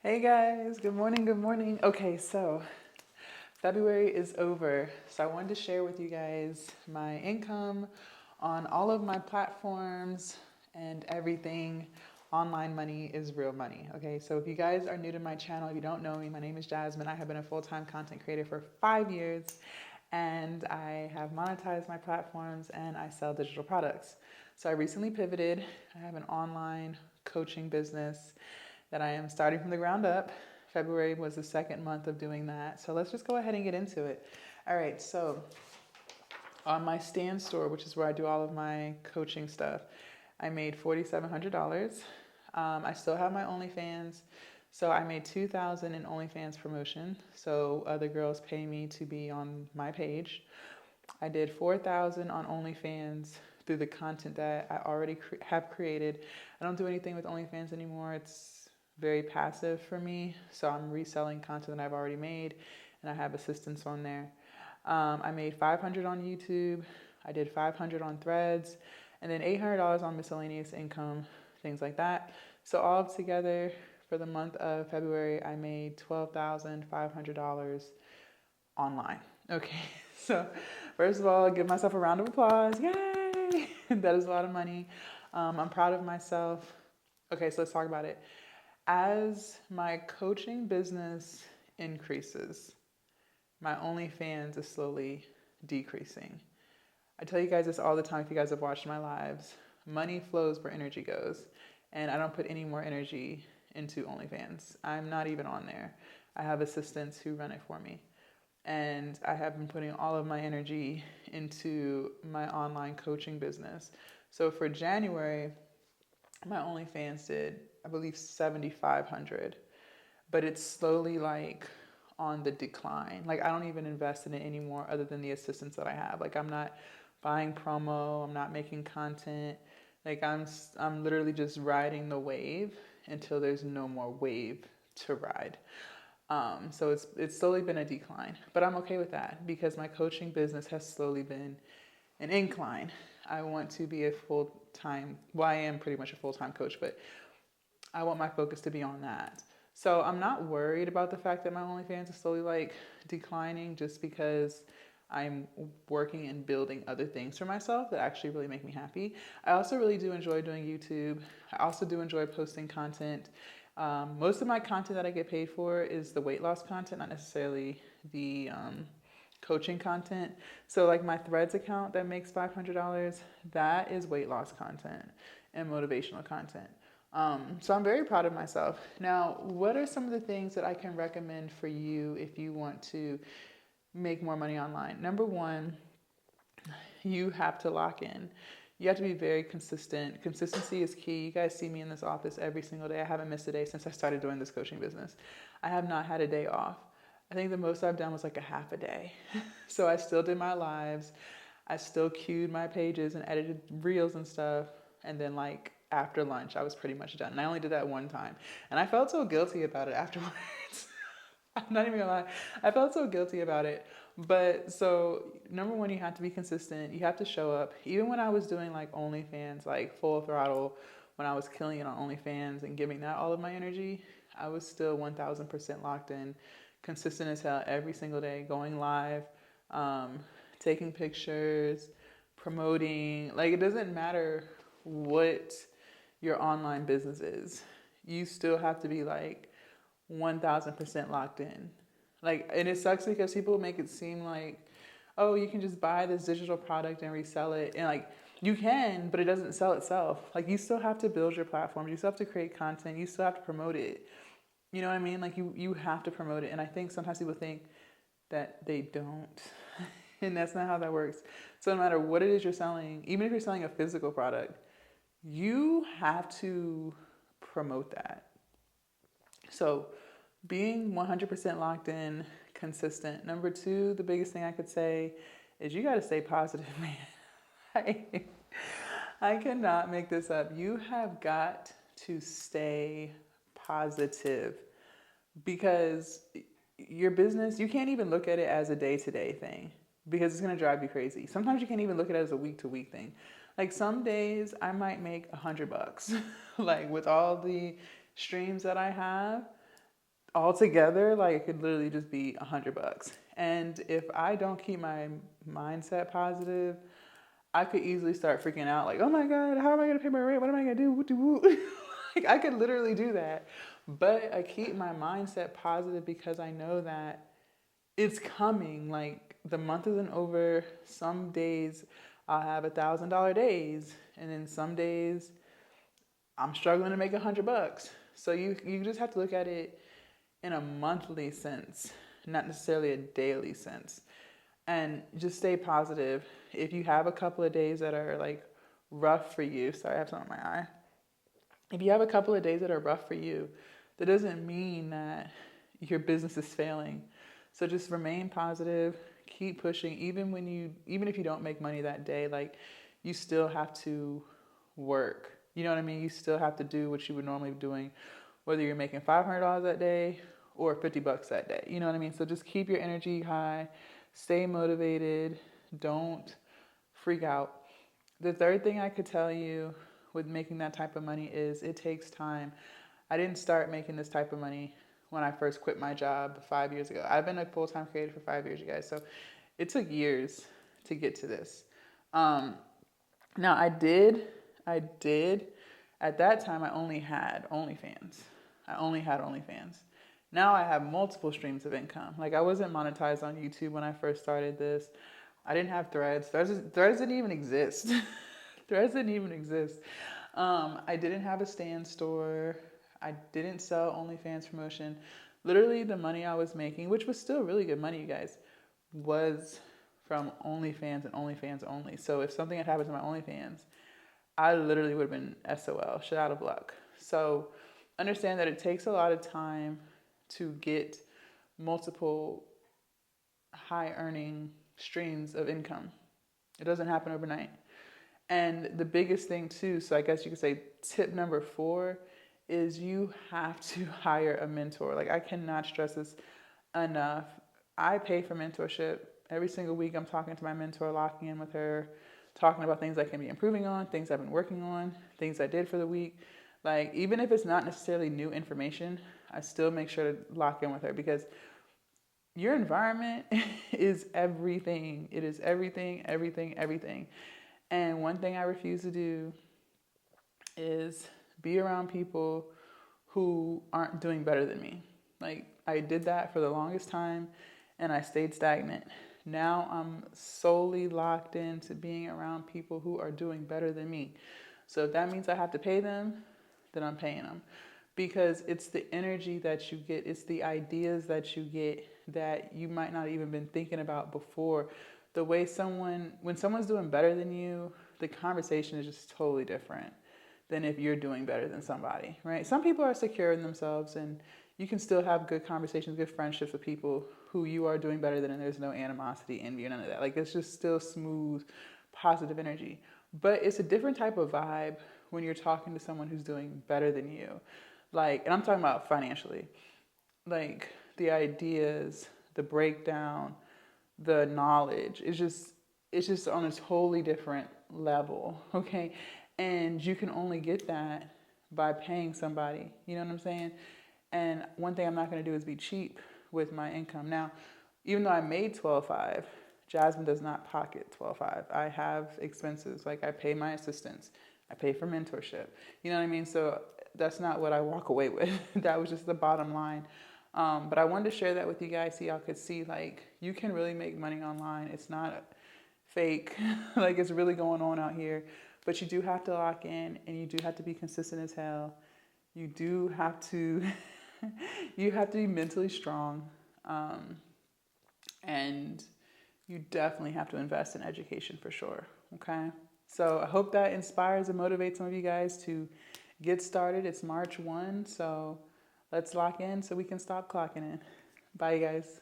Hey guys, good morning, good morning. Okay, so February is over. So I wanted to share with you guys my income on all of my platforms and everything. Online money is real money. Okay, so if you guys are new to my channel, if you don't know me, my name is Jasmine. I have been a full time content creator for 5 years and I have monetized my platforms and I sell digital products. So I recently pivoted. I have an online coaching business that I am starting from the ground up. February was the second month of doing that. So let's just go ahead and get into it. All right, so on my Stan store, which is where I do all of my coaching stuff, I made $4,700. I still have my OnlyFans. So I made 2,000 in OnlyFans promotion. So other girls pay me to be on my page. I did 4,000 on OnlyFans through the content that I already have created. I don't do anything with OnlyFans anymore. It's very passive for me. So I'm reselling content that I've already made and I have assistants on there. I made 500 on YouTube. I did 500 on Threads and then $800 on miscellaneous income, things like that. So all together for the month of February, I made $12,500 online. Okay, so first of all, give myself a round of applause. Yay! That is a lot of money. I'm proud of myself. Okay, so let's talk about it. As my coaching business increases, my OnlyFans is slowly decreasing. I tell you guys this all the time if you guys have watched my lives. Money flows where energy goes. And I don't put any more energy into OnlyFans. I'm not even on there. I have assistants who run it for me. And I have been putting all of my energy into my online coaching business. So for January, my OnlyFans did, I believe, 7,500, but it's slowly like on the decline. Like I don't even invest in it anymore other than the assistants that I have. Like I'm not buying promo, I'm not making content. Like I'm literally just riding the wave until there's no more wave to ride. So it's slowly been a decline, but I'm okay with that because my coaching business has slowly been an incline. I want to be a full time. Well, I am pretty much a full time coach, but I want my focus to be on that. So I'm not worried about the fact that my OnlyFans is slowly like declining, just because I'm working and building other things for myself that actually really make me happy. I also really do enjoy doing YouTube. I also do enjoy posting content. Most of my content that I get paid for is the weight loss content, not necessarily the coaching content. So, like my Threads account that makes $500, that is weight loss content and motivational content. So, I'm very proud of myself. Now, what are some of the things that I can recommend for you if you want to make more money online? Number one, you have to lock in. You have to be very consistent. Consistency is key. You guys see me in this office every single day. I haven't missed a day since I started doing this coaching business. I have not had a day off. I think the most I've done was like a half a day. So I still did my lives. I still queued my pages and edited reels and stuff. And then like after lunch, I was pretty much done. And I only did that one time. And I felt so guilty about it afterwards. I'm not even gonna lie. I felt so guilty about it. But so number one, you have to be consistent. You have to show up. Even when I was doing like OnlyFans, like full throttle, when I was killing it on OnlyFans and giving that all of my energy, I was still 1,000% locked in, consistent as hell every single day, going live, um, taking pictures, promoting. Like it doesn't matter what your online business is. You still have to be like 1,000% locked in. Like, and it sucks because people make it seem like, oh, you can just buy this digital product and resell it. And like, you can, but it doesn't sell itself. Like, you still have to build your platform. You still have to create content. You still have to promote it. You know what I mean? Like, you have to promote it. And I think sometimes people think that they don't. And that's not how that works. So no matter what it is you're selling, even if you're selling a physical product, you have to promote that. So being 100% locked in, consistent. Number two, the biggest thing I could say is you got to stay positive, man. I, I cannot make this up. You have got to stay positive because your business, you can't even look at it as a day to day thing because it's going to drive you crazy. Sometimes you can't even look at it as a week to week thing. Like some days I might make $100, like with all the streams that I have. altogether, like it could literally just be $100. And if I don't keep my mindset positive, I could easily start freaking out like, oh my God, how am I gonna pay my rent? What am I gonna do? Like I could literally do that. But I keep my mindset positive because I know that it's coming. Like the month isn't over. Some days I'll have $1,000 days, and then some days I'm struggling to make $100. So you just have to look at it in a monthly sense, not necessarily a daily sense. And just stay positive. If you have a couple of days that are like rough for you, sorry, I have something in my eye. If you have a couple of days that are rough for you, that doesn't mean that your business is failing. So just remain positive, keep pushing, even if you don't make money that day, like you still have to work. You know what I mean? You still have to do what you would normally be doing, whether you're making $500 that day or $50 that day. You know what I mean? So just keep your energy high, stay motivated, don't freak out. The third thing I could tell you with making that type of money is it takes time. I didn't start making this type of money when I first quit my job 5 years ago. I've been a full-time creator for 5 years, you guys. So it took years to get to this. Now I did, at that time I only had OnlyFans. Now I have multiple streams of income. Like I wasn't monetized on YouTube when I first started this. I didn't have Threads. Threads didn't even exist. Threads didn't even exist. I didn't have a stand store. I didn't sell OnlyFans promotion. Literally the money I was making, which was still really good money, you guys, was from OnlyFans and OnlyFans only. So if something had happened to my OnlyFans, I literally would have been SOL, shit out of luck. So understand that it takes a lot of time to get multiple high earning streams of income. It doesn't happen overnight. And the biggest thing too, so I guess you could say tip number 4 is you have to hire a mentor. Like I cannot stress this enough. I pay for mentorship. Every single week I'm talking to my mentor, locking in with her, talking about things I can be improving on, things I've been working on, things I did for the week. Like even if it's not necessarily new information, I still make sure to lock in with her because your environment is everything. It is everything, everything, everything. And one thing I refuse to do is be around people who aren't doing better than me. Like I did that for the longest time and I stayed stagnant. Now I'm solely locked into being around people who are doing better than me. So if that means I have to pay them, then I'm paying them. Because it's the energy that you get, it's the ideas that you get that you might not even been thinking about before. The way when someone's doing better than you, the conversation is just totally different than if you're doing better than somebody, right? Some people are secure in themselves and you can still have good conversations, good friendships with people who you are doing better than, and there's no animosity, envy, or none of that. Like it's just still smooth, positive energy. But it's a different type of vibe when you're talking to someone who's doing better than you. Like, and I'm talking about financially. Like the ideas, the breakdown, the knowledge it's just on a totally different level, okay? And you can only get that by paying somebody, you know what I'm saying? And one thing I'm not going to do is be cheap with my income. Now, even though I made 12.5, Jasmine does not pocket 12.5. I have expenses, like I pay my assistants, I pay for mentorship, you know what I mean? So that's not what I walk away with. That was just the bottom line. But I wanted to share that with you guys so y'all could see like you can really make money online. It's not fake. Like it's really going on out here. But you do have to lock in and you do have to be consistent as hell. You do have to you have to be mentally strong. And you definitely have to invest in education for sure. Okay? So I hope that inspires and motivates some of you guys to get started. It's March 1, so let's lock in so we can stop clocking in. Bye, you guys.